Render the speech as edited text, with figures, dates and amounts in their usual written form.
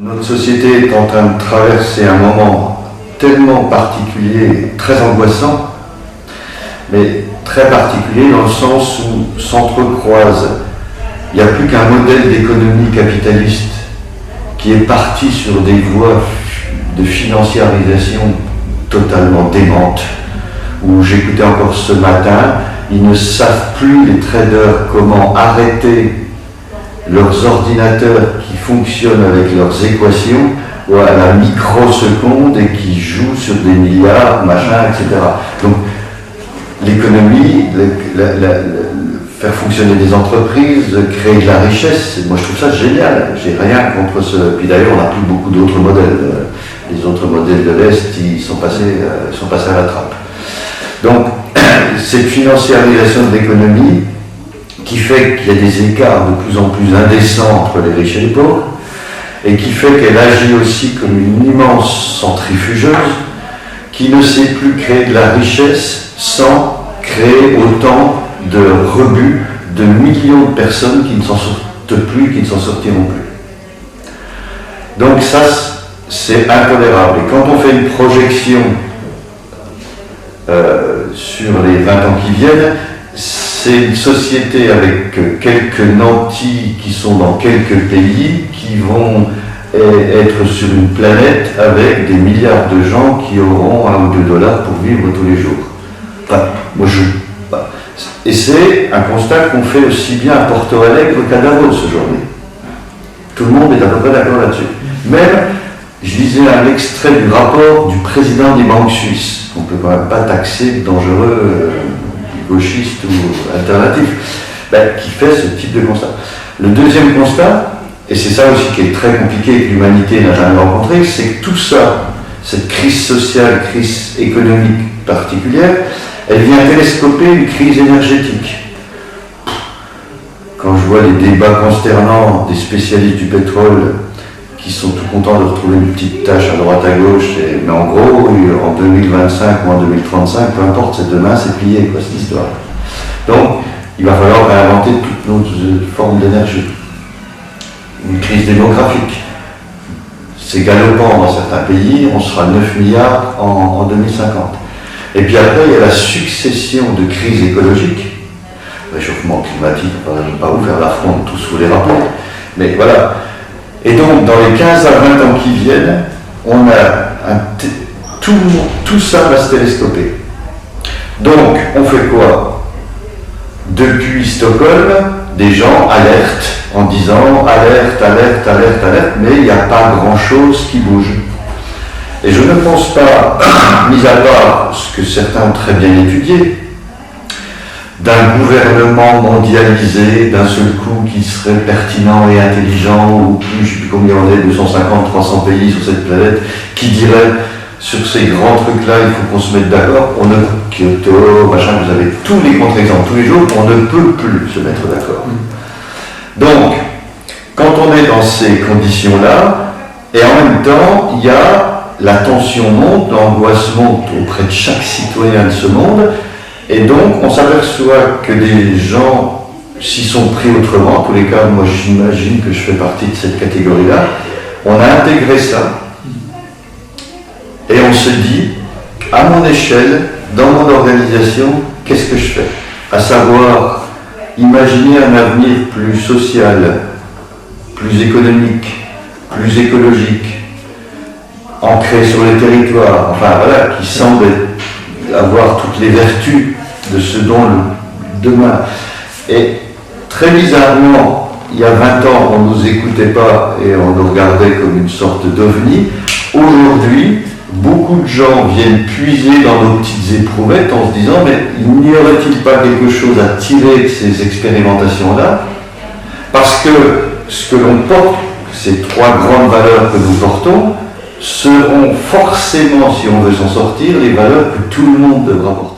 Notre société est en train de traverser un moment tellement particulier, très angoissant, mais très particulier dans le sens où s'entrecroisent. Il n'y a plus qu'un modèle d'économie capitaliste qui est parti sur des voies de financiarisation totalement démentes, où j'écoutais encore ce matin, ils ne savent plus, les traders, comment arrêter leurs ordinateurs qui fonctionnent avec leurs équations à la microseconde et qui jouent sur des milliards, machin, etc. Donc l'économie, faire fonctionner des entreprises, créer de la richesse, moi je trouve ça génial, j'ai rien contre ce... Puis d'ailleurs on n'a plus beaucoup d'autres modèles, les autres modèles de l'Est ils sont passés à la trappe. Donc cette financiarisation de l'économie qui fait qu'il y a des écarts de plus en plus indécents entre les riches et les pauvres, et qui fait qu'elle agit aussi comme une immense centrifugeuse qui ne sait plus créer de la richesse sans créer autant de rebuts de millions de personnes qui ne s'en sortent plus, qui ne s'en sortiront plus. Donc ça, c'est intolérable. Et quand on fait une projection sur les 20 ans qui viennent, c'est une société avec quelques nantis qui sont dans quelques pays qui vont être sur une planète avec des milliards de gens qui auront $1 ou $2 pour vivre tous les jours. Enfin, et c'est un constat qu'on fait aussi bien à Porto Alegre qu'à Davos aujourd'hui. Tout le monde est à peu près d'accord là-dessus. Même, je lisais un extrait du rapport du président des banques suisses, qu'on ne peut quand même pas taxer de dangereux gauchiste ou alternatif, qui fait ce type de constat. Le deuxième constat, et c'est ça aussi qui est très compliqué et que l'humanité n'a jamais rencontré, c'est que tout ça, cette crise sociale, crise économique particulière, elle vient télescoper une crise énergétique. Quand je vois les débats consternants des spécialistes du pétrole qui sont tout contents de retrouver une petite tâche à droite à gauche, mais en gros, en 2025 ou en 2035, peu importe, c'est demain, c'est plié, quoi, cette histoire. Donc, il va falloir réinventer toutes nos formes d'énergie. Une crise démographique. C'est galopant dans certains pays, on sera 9 milliards en 2050. Et puis après, il y a la succession de crises écologiques. Réchauffement climatique, on ne va pas vous faire l'affront de tous vous les rappeler. Mais voilà. Et donc, dans les 15 à 20 ans qui viennent, on a tout ça va se télescoper. Donc, on fait quoi? Depuis Stockholm, des gens alertent en disant alerte, alerte, alerte, alerte, mais il n'y a pas grand-chose qui bouge. Et je ne pense pas, mis à part ce que certains ont très bien étudié, d'un gouvernement mondialisé, d'un seul coup, qui serait pertinent et intelligent, ou plus, je ne sais plus combien on est, 250, 300 pays sur cette planète, qui dirait, sur ces grands trucs-là, il faut qu'on se mette d'accord, on ne, Kyoto, machin, vous avez tous les contre-exemples, tous les jours, on ne peut plus se mettre d'accord. Donc, quand on est dans ces conditions-là, et en même temps, il y a la tension monte, l'angoisse monte auprès de chaque citoyen de ce monde, et donc on s'aperçoit que des gens s'y sont pris autrement. En tous les cas, moi j'imagine que je fais partie de cette catégorie-là. On a intégré ça, et on se dit, à mon échelle, dans mon organisation, qu'est-ce que je fais? À savoir, imaginer un avenir plus social, plus économique, plus écologique, ancré sur les territoires, enfin voilà, qui semble avoir toutes les vertus de ce dont le demain. Et très bizarrement, il y a 20 ans, on ne nous écoutait pas et on nous regardait comme une sorte d'ovni. Aujourd'hui, beaucoup de gens viennent puiser dans nos petites éprouvettes en se disant, mais n'y aurait-il pas quelque chose à tirer de ces expérimentations-là? Parce que ce que l'on porte, ces trois grandes valeurs que nous portons, seront forcément, si on veut s'en sortir, les valeurs que tout le monde devra porter.